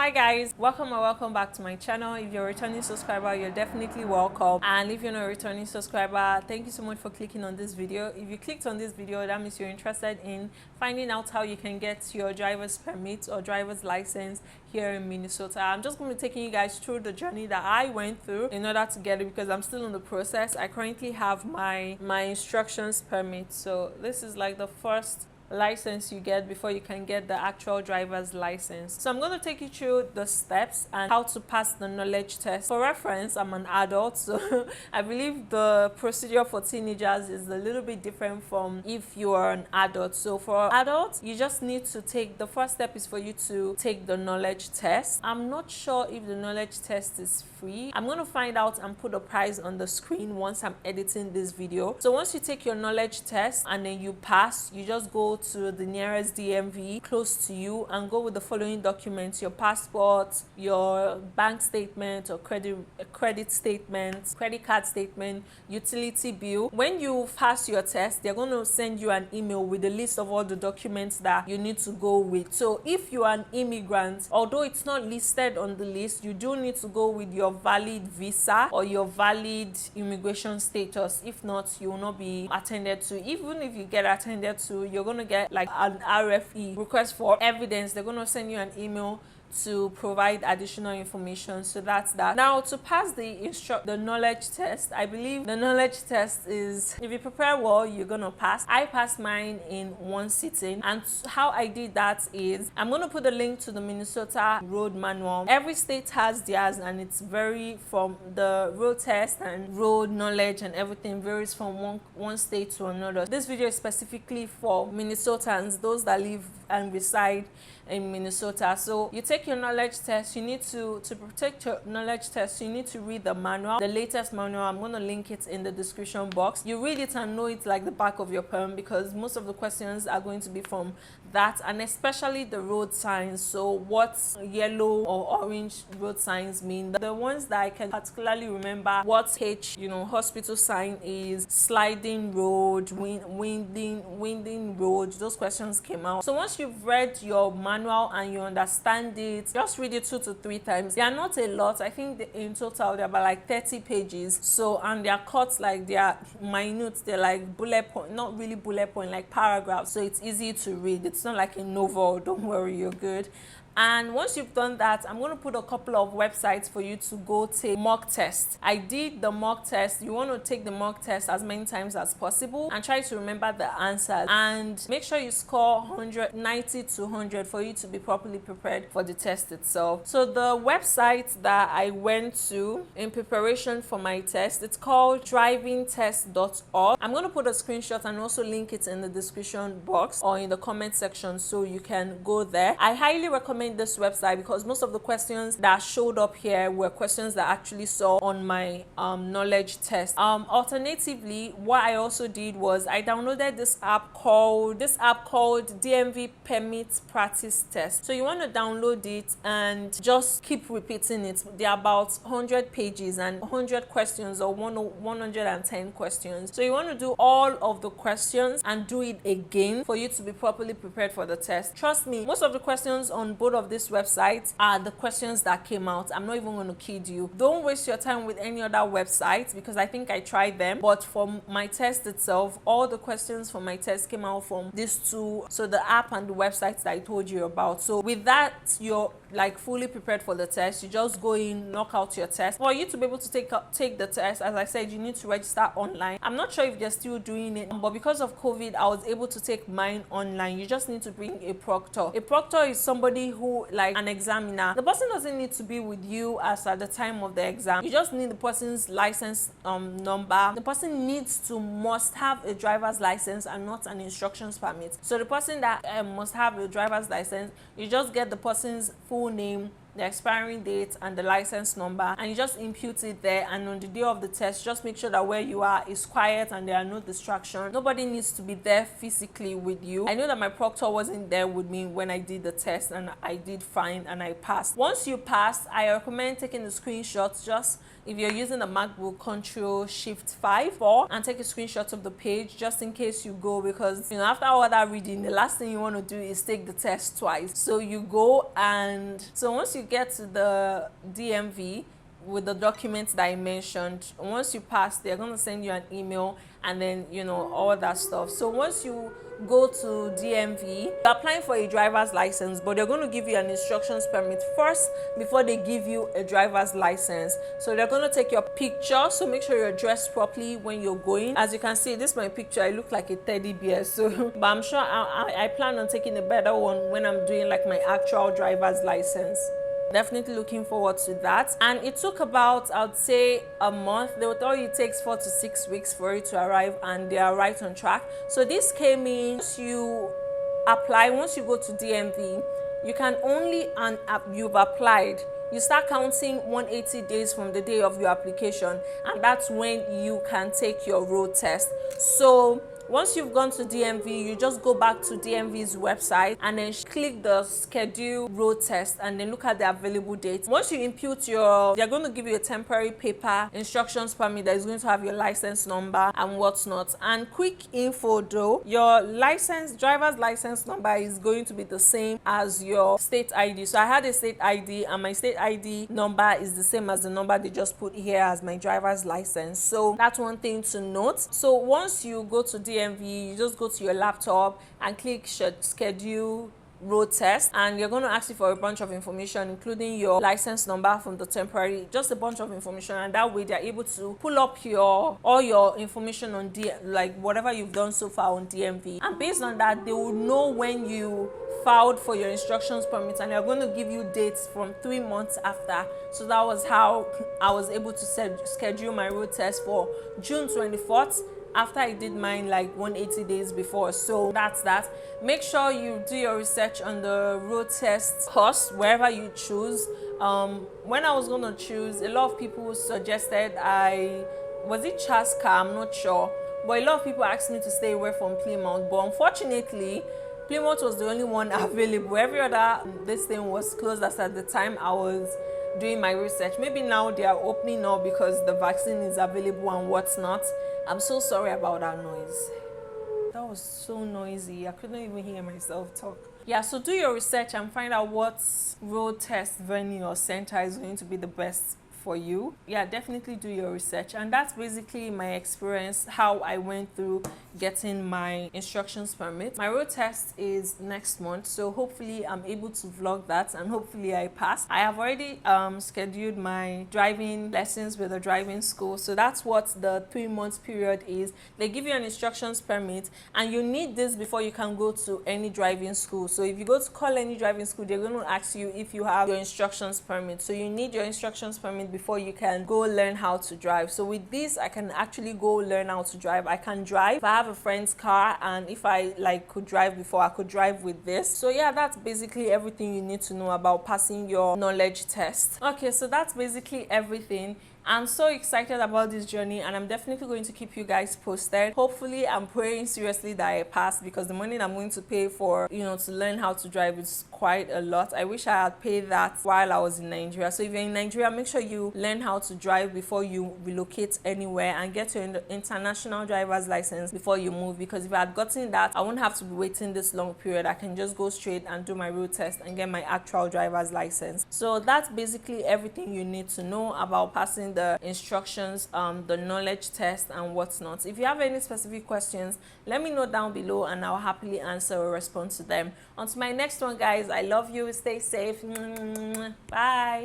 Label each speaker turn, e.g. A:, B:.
A: Hi guys, welcome or welcome back to my channel. If you're a returning subscriber, you're definitely welcome, and if you're not a returning subscriber, thank you so much for clicking on this video. If you clicked on this video, that means you're interested in finding out how you can get your driver's permit or driver's license here in Minnesota. I'm just going to be taking you guys through the journey that I went through in order to get it, because I'm still in the process. I currently have my instructions permit, so this is like the first license you get before you can get the actual driver's license. So I'm going to take you through the steps and how to pass the knowledge test. For reference, I'm an adult, so I believe the procedure for teenagers is a little bit different from if you are an adult. So for adults, you just need to take, the first step is for you to take the knowledge test. I'm not sure if the knowledge test is free. I'm going to find out and put a price on the screen once I'm editing this video. So once you take your knowledge test and then you pass, you just go to the nearest DMV close to you and go with the following documents: your passport, your bank statement or credit statement, credit card statement, utility bill. When you pass your test, they're going to send you an email with a list of all the documents that you need to go with. So if you are an immigrant, although it's not listed on the list, you do need to go with your valid visa or your valid immigration status. If not, you will not be attended to. Even if you get attended to, you're going to get like an RFE, request for evidence. They're going to send you an email to provide additional information. So that's that. Now, to pass the knowledge test, I believe the knowledge test is, if you prepare well, you're gonna pass. I passed mine in one sitting, and how I did that is, I'm gonna put a link to the Minnesota road manual. Every state has theirs, and it's from the road test and road knowledge and everything varies from one state to another. This video is specifically for Minnesotans, those that live and reside in Minnesota. So you take your knowledge test, you need to protect your knowledge test, you need to read the manual, the latest manual. I'm going to link it in the description box. You read it and know it like the back of your palm, because most of the questions are going to be from that, and especially the road signs. So what yellow or orange road signs mean, the ones that I can particularly remember, what hospital sign is, sliding road, winding road, those questions came out. So once you've read your manual and you understand it, just read it 2 to 3 times. They are not a lot. I think in total they're about like 30 pages. So, and they are cut, like they are minute, they're like bullet point, not really bullet point, like paragraphs. So it's easy to read. It's not like a novel. Don't worry, you're good. And once you've done that, I'm going to put a couple of websites for you to go take mock test. I did the mock test. You want to take the mock test as many times as possible and try to remember the answers, and make sure you score 90 to 100 for you to be properly prepared for the test itself. So the website that I went to in preparation for my test, it's called drivingtest.org. I'm going to put a screenshot and also link it in the description box or in the comment section so you can go there. I highly recommend this website because most of the questions that showed up here were questions that I actually saw on my knowledge test. Alternatively, what I also did was I downloaded this app called DMV Permit Practice Test. So you want to download it and just keep repeating it. There are about 100 pages and 100 questions or 110 questions. So you want to do all of the questions and do it again for you to be properly prepared for the test. Trust me, most of the questions on both of these websites are the questions that came out. I'm not even going to kid you. Don't waste your time with any other websites, because I think I tried them, but for my test itself, all the questions for my test came out from these two, so the app and the websites that I told you about. So with that, you're like fully prepared for the test. You just go in, knock out your test. For you to be able to take the test, as I said, you need to register online. I'm not sure if they're still doing it, but because of COVID, I was able to take mine online. You just need to bring a proctor. A proctor is somebody who, like an examiner. The person doesn't need to be with you as at the time of the exam. You just need the person's license number. The person must have a driver's license and not an instructions permit. So the person that must have a driver's license, you just get the person's full name, the expiring date, and the license number, and you just impute it there. And on the day of the test, just make sure that where you are is quiet and there are no distractions. Nobody needs to be there physically with you. I know that my proctor wasn't there with me when I did the test, and I did fine and I passed. Once you pass, I recommend taking the screenshots. Just if you're using a MacBook, Ctrl+Shift+4 and take a screenshot of the page just in case you go, because after all that reading, the last thing you want to do is take the test twice. So you go, and so once you you get to the DMV with the documents that I mentioned, once you pass, they're going to send you an email and then, you know, all that stuff. So once you go to DMV, you're applying for a driver's license, but they're going to give you an instructions permit first before they give you a driver's license. So they're going to take your picture, so make sure you're dressed properly when you're going. As you can see, this is my picture. I look like a teddy bear, so but I'm sure I plan on taking a better one when I'm doing like my actual driver's license. Definitely looking forward to that. And it took about, I'd say, a month. They will tell you it takes 4 to 6 weeks for it to arrive, and they are right on track. So this came in. Once you apply, once you go to DMV, you can only, and you've applied, you start counting 180 days from the day of your application, and that's when you can take your road test. So once you've gone to DMV, you just go back to DMV's website and then click the schedule road test and then look at the available dates. Once you input they're going to give you a temporary paper instructions permit that is going to have your license number and whatnot. And quick info though, your driver's license number is going to be the same as your state ID. So I had a state ID, and my state ID number is the same as the number they just put here as my driver's license. So that's one thing to note. So once you go to DMV, you just go to your laptop and click schedule road test, and you're going to ask you for a bunch of information, including your license number from the temporary, just a bunch of information, and that way they're able to pull up all your information on like whatever you've done so far on DMV, and based on that they will know when you filed for your instructions permit, and they're going to give you dates from 3 months after. So that was how I was able to schedule my road test for June 24th. After I did mine like 180 days before. So that's that. Make sure you do your research on the road test course wherever you choose. When I was going to choose, a lot of people suggested was it Chaska? I'm not sure, but a lot of people asked me to stay away from Plymouth, but unfortunately Plymouth was the only one available. Every other this thing was closed as at the time I was doing my research. Maybe now they are opening up because the vaccine is available and what's not. I'm so sorry about that noise. That was so noisy. I couldn't even hear myself talk. Yeah, so do your research and find out what road test venue or center is going to be the best for you. Yeah, definitely do your research. And that's basically my experience, how I went through getting my instructions permit. My road test is next month, so hopefully I'm able to vlog that and hopefully I pass. I have already scheduled my driving lessons with a driving school, so that's what the 3 months period is. They give you an instructions permit, and you need this before you can go to any driving school. So if you go to call any driving school, they're going to ask you if you have your instructions permit. So you need your instructions permit before you can go learn how to drive. So with this, I can actually go learn how to drive. I can drive if I have a friend's car, and if I could drive before, I could drive with this. So yeah, that's basically everything you need to know about passing your knowledge test. Okay, so that's basically everything. I'm so excited about this journey, and I'm definitely going to keep you guys posted. Hopefully, I'm praying seriously that I pass, because the money I'm going to pay for, to learn how to drive is quite a lot. I wish I had paid that while I was in Nigeria. So if you're in Nigeria, make sure you learn how to drive before you relocate anywhere, and get your international driver's license before you move, because if I had gotten that, I wouldn't have to be waiting this long period. I can just go straight and do my road test and get my actual driver's license. So that's basically everything you need to know about passing the instructions, the knowledge test and what's not. If you have any specific questions, let me know down below and I'll happily answer or respond to them. On to my next one, guys. I love you. Stay safe. Bye.